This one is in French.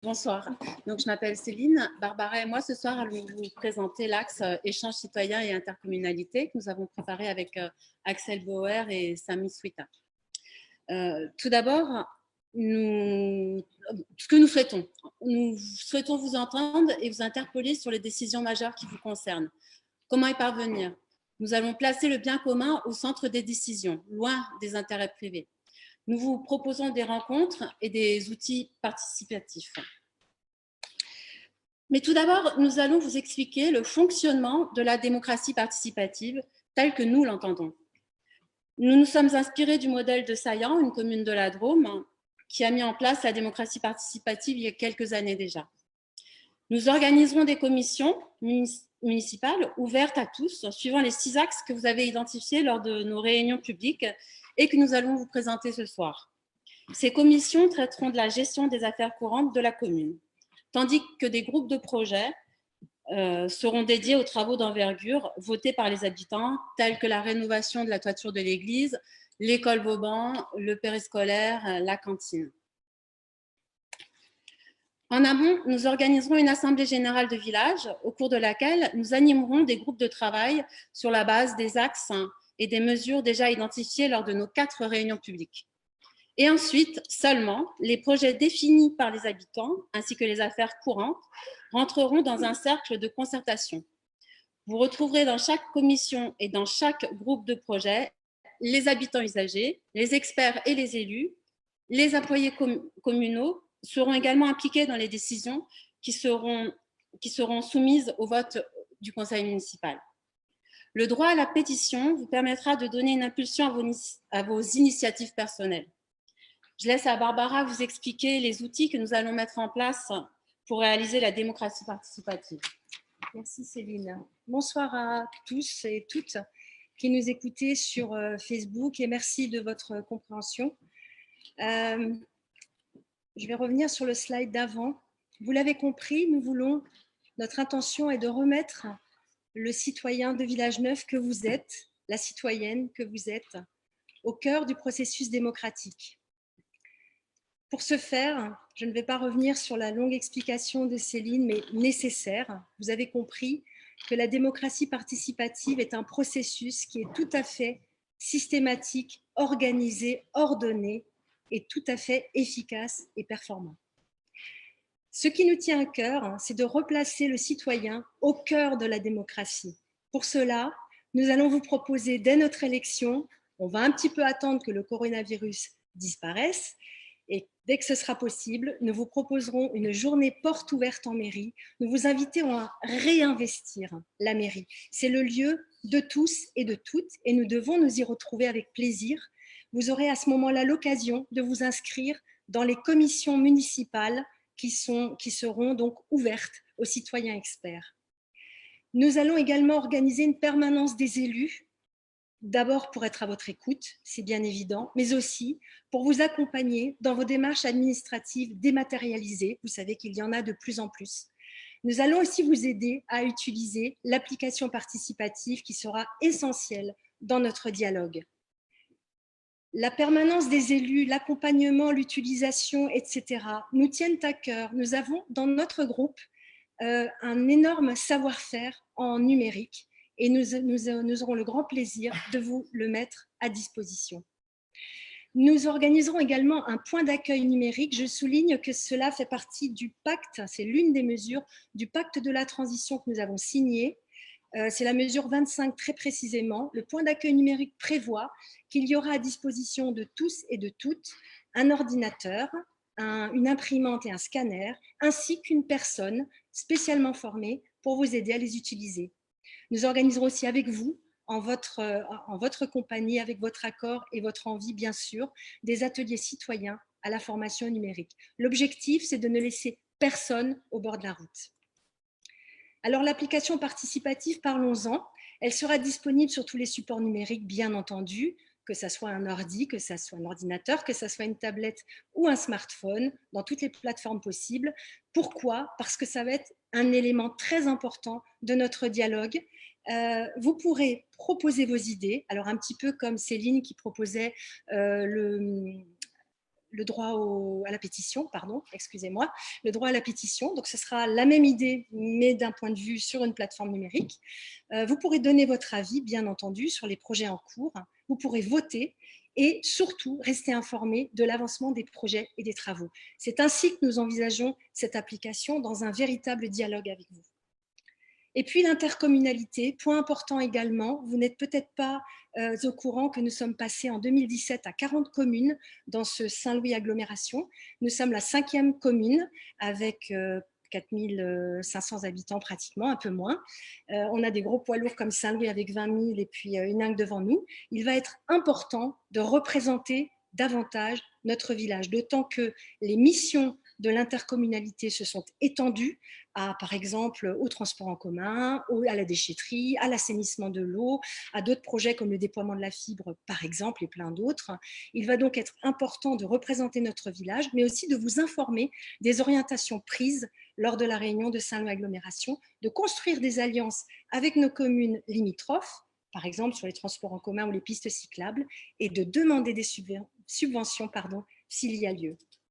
Bonsoir, donc je m'appelle Céline. Barbara et moi, ce soir, allons vous présenter l'axe échange citoyen et intercommunalité que nous avons préparé avec Axel Bauer et Sami Swita. Tout d'abord, ce que nous souhaitons vous entendre et vous interpeller sur les décisions majeures qui vous concernent. Comment y parvenir? Nous allons placer le bien commun au centre des décisions, loin des intérêts privés. Nous vous proposons des rencontres et des outils participatifs. Mais tout d'abord, nous allons vous expliquer le fonctionnement de la démocratie participative telle que nous l'entendons. Nous nous sommes inspirés du modèle de Saillant, une commune de la Drôme, qui a mis en place la démocratie participative il y a quelques années déjà. Nous organiserons des commissions municipales ouvertes à tous, suivant les 6 axes que vous avez identifiés lors de nos réunions publiques et que nous allons vous présenter ce soir. Ces commissions traiteront de la gestion des affaires courantes de la commune, tandis que des groupes de projets seront dédiés aux travaux d'envergure votés par les habitants, tels que la rénovation de la toiture de l'église, l'école Vauban, le périscolaire, la cantine. En amont, nous organiserons une assemblée générale de village au cours de laquelle nous animerons des groupes de travail sur la base des axes et des mesures déjà identifiées lors de nos 4 réunions publiques. Et ensuite, seulement, les projets définis par les habitants ainsi que les affaires courantes rentreront dans un cercle de concertation. Vous retrouverez dans chaque commission et dans chaque groupe de projet les habitants usagers, les experts et les élus. Les employés communaux seront également impliqués dans les décisions qui seront soumises au vote du conseil municipal. Le droit à la pétition vous permettra de donner une impulsion à vos initiatives personnelles. Je laisse à Barbara vous expliquer les outils que nous allons mettre en place pour réaliser la démocratie participative. Merci Céline. Bonsoir à tous et toutes qui nous écoutez sur Facebook et merci de votre compréhension. Je vais revenir sur le slide d'avant. Vous l'avez compris, notre intention est de remettre le citoyen de Village Neuf que vous êtes, la citoyenne que vous êtes, au cœur du processus démocratique. Pour ce faire, je ne vais pas revenir sur la longue explication de Céline, mais nécessaire. Vous avez compris que la démocratie participative est un processus qui est tout à fait systématique, organisé, ordonné et tout à fait efficace et performant. Ce qui nous tient à cœur, c'est de replacer le citoyen au cœur de la démocratie. Pour cela, nous allons vous proposer dès notre élection, on va un petit peu attendre que le coronavirus disparaisse, et dès que ce sera possible, nous vous proposerons une journée porte ouverte en mairie. Nous vous invitons à réinvestir la mairie. C'est le lieu de tous et de toutes et nous devons nous y retrouver avec plaisir. Vous aurez à ce moment-là l'occasion de vous inscrire dans les commissions municipales qui seront donc ouvertes aux citoyens experts. Nous allons également organiser une permanence des élus, d'abord pour être à votre écoute, c'est bien évident, mais aussi pour vous accompagner dans vos démarches administratives dématérialisées. Vous savez qu'il y en a de plus en plus. Nous allons aussi vous aider à utiliser l'application participative qui sera essentielle dans notre dialogue. La permanence des élus, l'accompagnement, l'utilisation, etc. nous tiennent à cœur. Nous avons dans notre groupe un énorme savoir-faire en numérique et nous aurons le grand plaisir de vous le mettre à disposition. Nous organiserons également un point d'accueil numérique. Je souligne que cela fait partie du pacte, c'est l'une des mesures du pacte de la transition que nous avons signé. C'est la mesure 25 très précisément. Le point d'accueil numérique prévoit qu'il y aura à disposition de tous et de toutes un ordinateur, une imprimante et un scanner, ainsi qu'une personne spécialement formée pour vous aider à les utiliser. Nous organiserons aussi avec vous, en votre compagnie, avec votre accord et votre envie, bien sûr, des ateliers citoyens à la formation numérique. L'objectif, c'est de ne laisser personne au bord de la route. Alors, l'application participative, parlons-en. Elle sera disponible sur tous les supports numériques, bien entendu, que ce soit un ordi, que ce soit un ordinateur, que ce soit une tablette ou un smartphone, dans toutes les plateformes possibles. Pourquoi? Parce que ça va être un élément très important de notre dialogue. Vous pourrez proposer vos idées, alors un petit peu comme Céline qui proposait le droit à la pétition, pardon, excusez-moi, le droit à la pétition. Donc, ce sera la même idée, mais d'un point de vue sur une plateforme numérique. Vous pourrez donner votre avis, bien entendu, sur les projets en cours. Vous pourrez voter et surtout rester informé de l'avancement des projets et des travaux. C'est ainsi que nous envisageons cette application dans un véritable dialogue avec vous. Et puis l'intercommunalité, point important également, vous n'êtes peut-être pas au courant que nous sommes passés en 2017 à 40 communes dans ce Saint-Louis agglomération. Nous sommes la 5e commune avec 4500 habitants pratiquement, un peu moins. On a des gros poids lourds comme Saint-Louis avec 20 000 et puis Huningue devant nous. Il va être important de représenter davantage notre village, d'autant que les missions de l'intercommunalité se sont étendues à, par exemple, au transport en commun, à la déchetterie, à l'assainissement de l'eau, à d'autres projets comme le déploiement de la fibre, par exemple, et plein d'autres. Il va donc être important de représenter notre village, mais aussi de vous informer des orientations prises lors de la réunion de Saint-Louis Agglomération, de construire des alliances avec nos communes limitrophes, par exemple sur les transports en commun ou les pistes cyclables, et de demander des subventions s'il y a lieu.